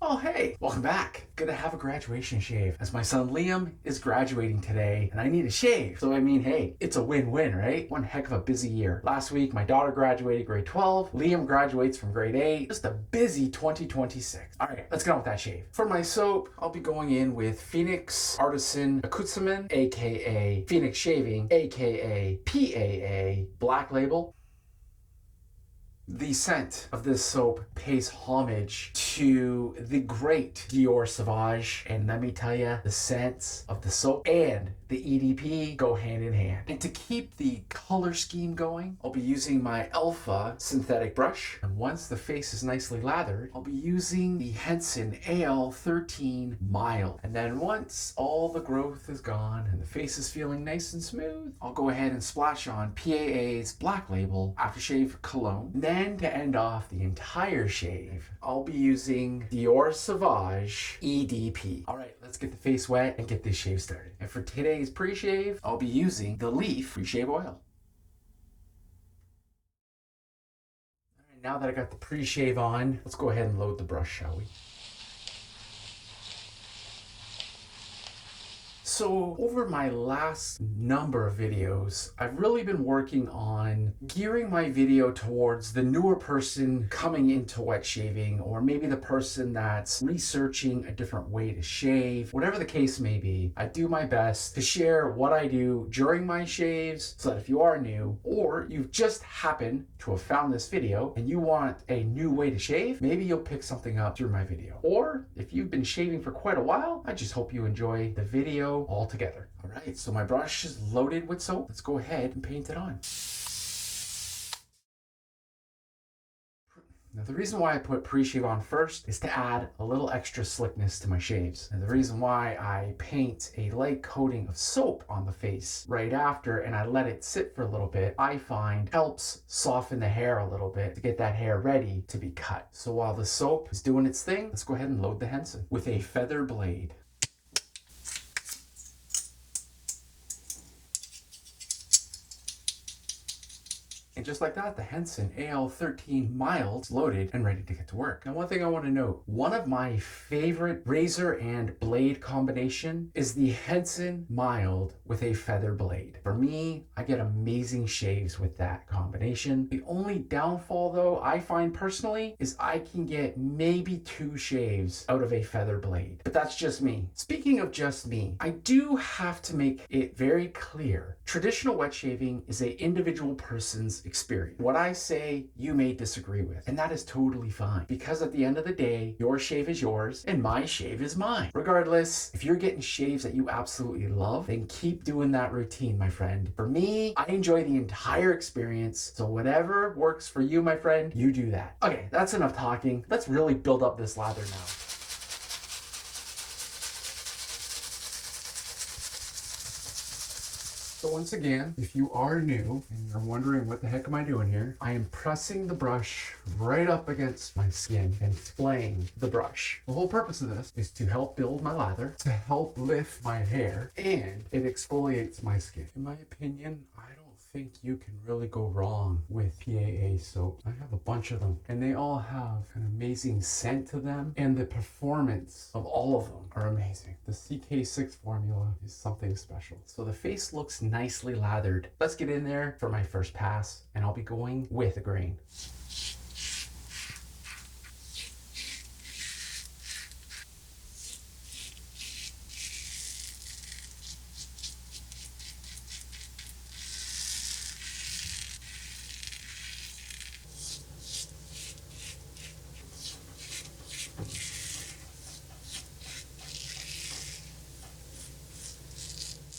Oh, hey, welcome back. Gonna have a graduation shave as my son Liam is graduating today and I need a shave. So hey, it's a win-win, right? One heck of a busy year. Last week, my daughter graduated grade 12. Liam graduates from grade 8. Just a busy 2026. All right, let's get on with that shave. For my soap, I'll be going in with Phoenix Artisan Accoutrement, aka Phoenix Shaving, aka PAA Black Label. The scent of this soap pays homage to the great Dior Sauvage, and let me tell you, the scents of the soap and the EDP go hand in hand. And to keep the color scheme going, I'll be using my Alpha synthetic brush, and once the face is nicely lathered, I'll be using the Henson AL13 Mild. And then once all the growth is gone and the face is feeling nice and smooth, I'll go ahead and splash on PAA's Black Label Aftershave Cologne. Then to end off the entire shave, I'll be using Dior Sauvage EDP. All right, let's get the face wet and get this shave started. And for today's pre-shave, I'll be using the Leaf pre-shave oil. All right, now that I got the pre-shave on, let's go ahead and load the brush, shall we? So over my last number of videos, I've really been working on gearing my video towards the newer person coming into wet shaving, or maybe the person that's researching a different way to shave. Whatever the case may be, I do my best to share what I do during my shaves so that if you are new, or you've just happened to have found this video and you want a new way to shave, maybe you'll pick something up through my video. Or if you've been shaving for quite a while, I just hope you enjoy the video all together. All right, so my brush is loaded with soap. Let's go ahead and paint it on. Now the reason why I put pre-shave on first is to add a little extra slickness to my shaves. And the reason why I paint a light coating of soap on the face right after and I let it sit for a little bit, I find helps soften the hair a little bit to get that hair ready to be cut. So while the soap is doing its thing, let's go ahead and load the Henson with a feather blade. And just like that, the Henson AL13 Mild is loaded and ready to get to work. Now, one thing I want to note, one of my favorite razor and blade combination is the Henson Mild with a feather blade. For me, I get amazing shaves with that combination. The only downfall though, I find personally, is I can get maybe 2 shaves out of a feather blade. But that's just me. Speaking of just me, I do have to make it very clear, traditional wet shaving is an individual person's experience. What I say, you may disagree with, and that is totally fine, because at the end of the day, your shave is yours and my shave is mine. Regardless, if you're getting shaves that you absolutely love, then keep doing that routine, my friend. For me, I enjoy the entire experience, so whatever works for you, my friend, you do that. Okay, that's enough talking. Let's really build up this lather now. So once again, if you are new and you're wondering what the heck am I doing here, I am pressing the brush right up against my skin and splaying the brush. The whole purpose of this is to help build my lather, to help lift my hair, and it exfoliates my skin. In my opinion, I don't think you can really go wrong with PAA soap. I have a bunch of them and they all have an amazing scent to them, and the performance of all of them are amazing. The CK6 formula is something special. So the face looks nicely lathered. Let's get in there for my first pass, and I'll be going with a grain.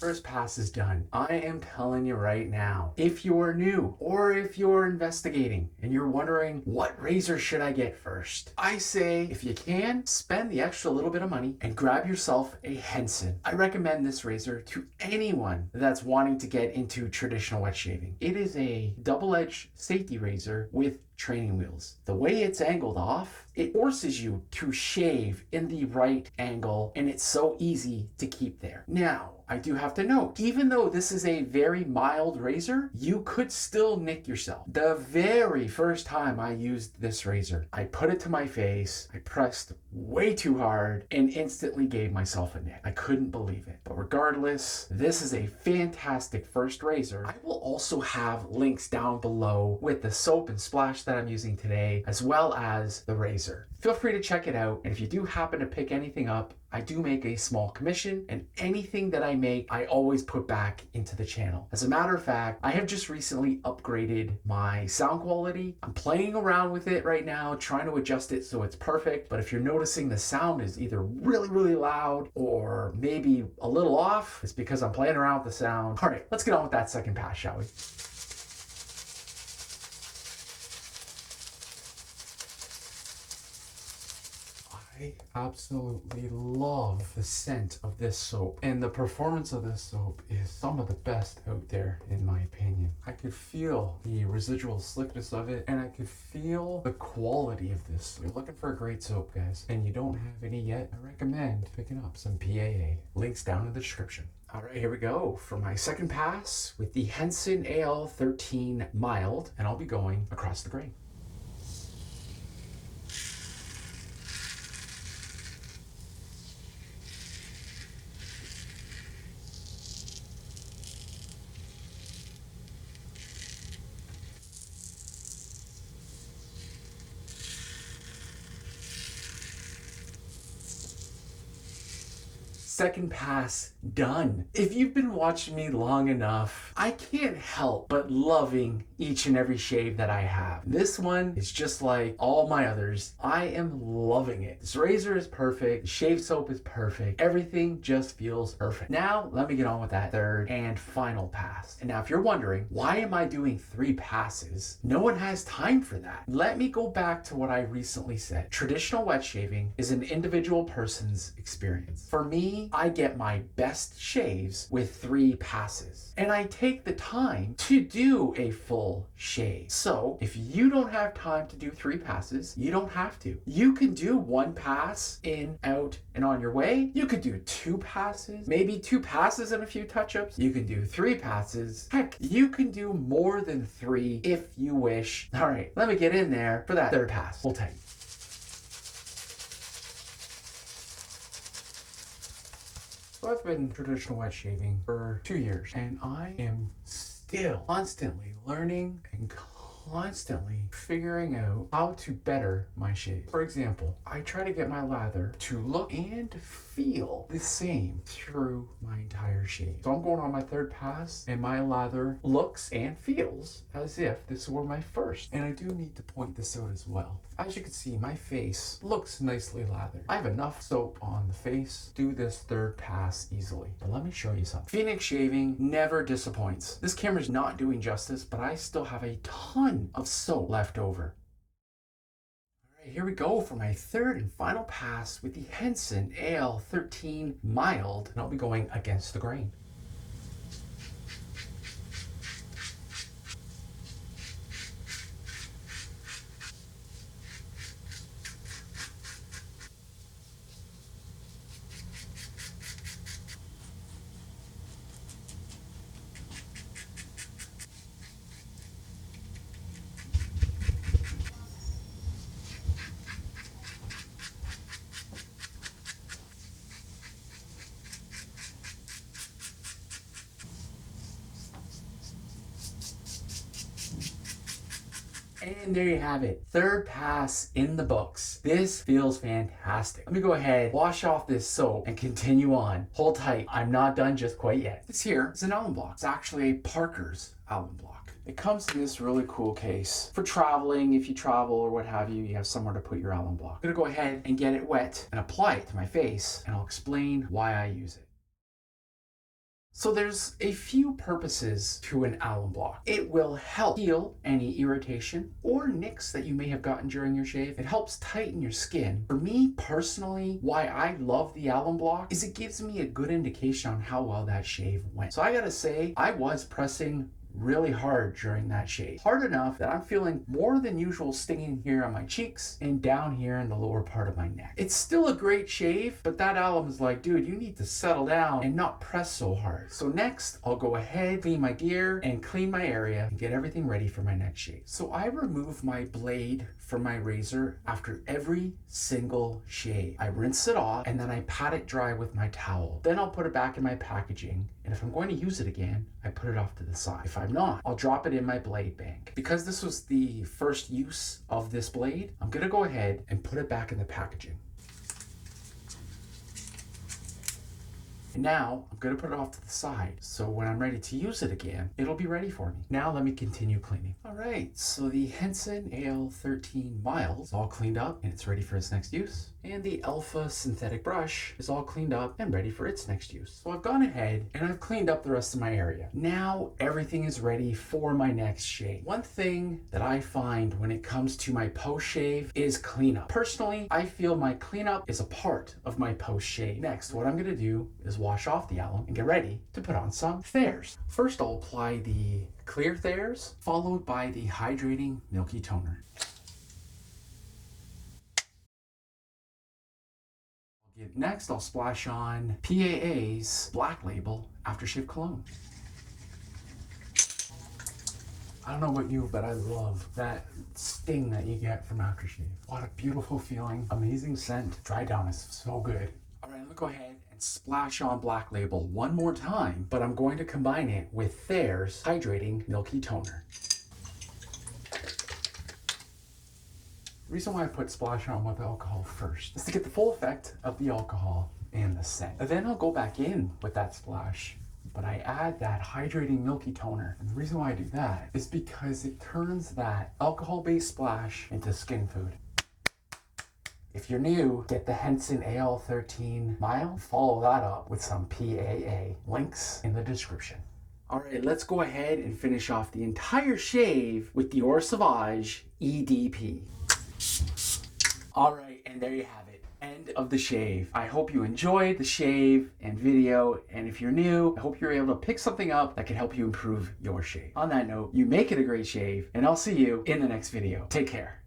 First pass is done. I am telling you right now, if you're new or if you're investigating and you're wondering what razor should I get first, I say if you can, spend the extra little bit of money and grab yourself a Henson. I recommend this razor to anyone that's wanting to get into traditional wet shaving. It is a double-edged safety razor with training wheels. The way it's angled off, it forces you to shave in the right angle, and it's so easy to keep there. Now, I do have to note, even though this is a very mild razor, you could still nick yourself. The very first time I used this razor, I put it to my face, I pressed way too hard, and instantly gave myself a nick. I couldn't believe it. But regardless, this is a fantastic first razor. I will also have links down below with the soap and splash that I'm using today, as well as the razor. Feel free to check it out, and if you do happen to pick anything up, I do make a small commission, and anything that I make, I always put back into the channel. As a matter of fact, I have just recently upgraded my sound quality. I'm playing around with it right now, trying to adjust it so it's perfect, but if you're noticing the sound is either really, really loud or maybe a little off, it's because I'm playing around with the sound. All right, let's get on with that second pass, shall we? I absolutely love the scent of this soap, and the performance of this soap is some of the best out there in my opinion. I could feel the residual slickness of it, and I could feel the quality of this. If you're looking for a great soap, guys, and you don't have any yet, I recommend picking up some PAA. Links down in the description. All right, here we go for my second pass with the Henson AL13 mild, and I'll be going across the grain. Second pass done. If you've been watching me long enough, I can't help but loving each and every shave that I have. This one is just like all my others. I am loving it. This razor is perfect. The shave soap is perfect. Everything just feels perfect. Now, let me get on with that third and final pass. And now if you're wondering, why am I doing 3 passes? No one has time for that. Let me go back to what I recently said. Traditional wet shaving is an individual person's experience. For me, I get my best shaves with 3 passes, and I take the time to do a full shave. So if you don't have time to do 3 passes, you don't have to. You can do 1 pass in, out, and on your way. You could do 2 passes, maybe 2 passes and a few touch-ups. You can do 3 passes. Heck, you can do more than 3 if you wish. All right, let me get in there for that third pass. Hold tight. So I've been traditional wet shaving for 2 years, and I am still constantly learning and constantly figuring out how to better my shave. For example, I try to get my lather to look and feel the same through my entire shave. So I'm going on my third pass, and my lather looks and feels as if this were my first. And I do need to point this out as well. As you can see, my face looks nicely lathered. I have enough soap on the face to do this third pass easily. But let me show you something. Phoenix shaving never disappoints. This camera's not doing justice, but I still have a ton of soap left over. All right, here we go for my third and final pass with the Henson AL13 mild, and I'll be going against the grain. And there you have it. Third pass in the books. This feels fantastic. Let me go ahead, wash off this soap, and continue on. Hold tight. I'm not done just quite yet. This here is an alum block. It's actually a Parker's alum block. It comes in this really cool case. For traveling, if you travel or what have you, you have somewhere to put your alum block. I'm gonna go ahead and get it wet and apply it to my face, and I'll explain why I use it. So there's a few purposes to an alum block. It will help heal any irritation or nicks that you may have gotten during your shave. It helps tighten your skin. For me personally, why I love the alum block is it gives me a good indication on how well that shave went. So I gotta say, I was pressing really hard during that shave. Hard enough that I'm feeling more than usual stinging here on my cheeks and down here in the lower part of my neck. It's still a great shave, but that alum is like, dude, you need to settle down and not press so hard. So next, I'll go ahead, clean my gear and clean my area and get everything ready for my next shave. So I remove my blade from my razor after every single shave. I rinse it off and then I pat it dry with my towel. Then I'll put it back in my packaging, and if I'm going to use it again, I put it off to the side. If I'm not, I'll drop it in my blade bank. Because this was the first use of this blade, I'm gonna go ahead and put it back in the packaging. And now I'm gonna put it off to the side, so when I'm ready to use it again, it'll be ready for me. Now let me continue cleaning. All right, so the Henson AL13 Mild is all cleaned up and it's ready for its next use. And the Alpha synthetic brush is all cleaned up and ready for its next use. So I've gone ahead and I've cleaned up the rest of my area. Now everything is ready for my next shave. One thing that I find when it comes to my post shave is cleanup. Personally, I feel my cleanup is a part of my post shave. Next, what I'm gonna do is wash off the alum and get ready to put on some Thayers. First, I'll apply the clear Thayers, followed by the hydrating milky toner. Next, I'll splash on PAA's Black Label Aftershave Cologne. I don't know about you, but I love that sting that you get from aftershave. What a beautiful feeling, amazing scent. Dry down is so good. All right, I'm gonna go ahead and splash on Black Label one more time, but I'm going to combine it with Thayers Hydrating Milky Toner. The reason why I put splash on with alcohol first is to get the full effect of the alcohol and the scent. And then I'll go back in with that splash, but I add that hydrating milky toner. And the reason why I do that is because it turns that alcohol-based splash into skin food. If you're new, get the Henson AL13 Mild, follow that up with some PAA. Links in the description. All right, let's go ahead and finish off the entire shave with the Or Sauvage EDP. All right, and there you have it. End of the shave. I hope you enjoyed the shave and video, and if you're new, I hope you're able to pick something up that can help you improve your shave. On that note, you make it a great shave, and I'll see you in the next video. Take care.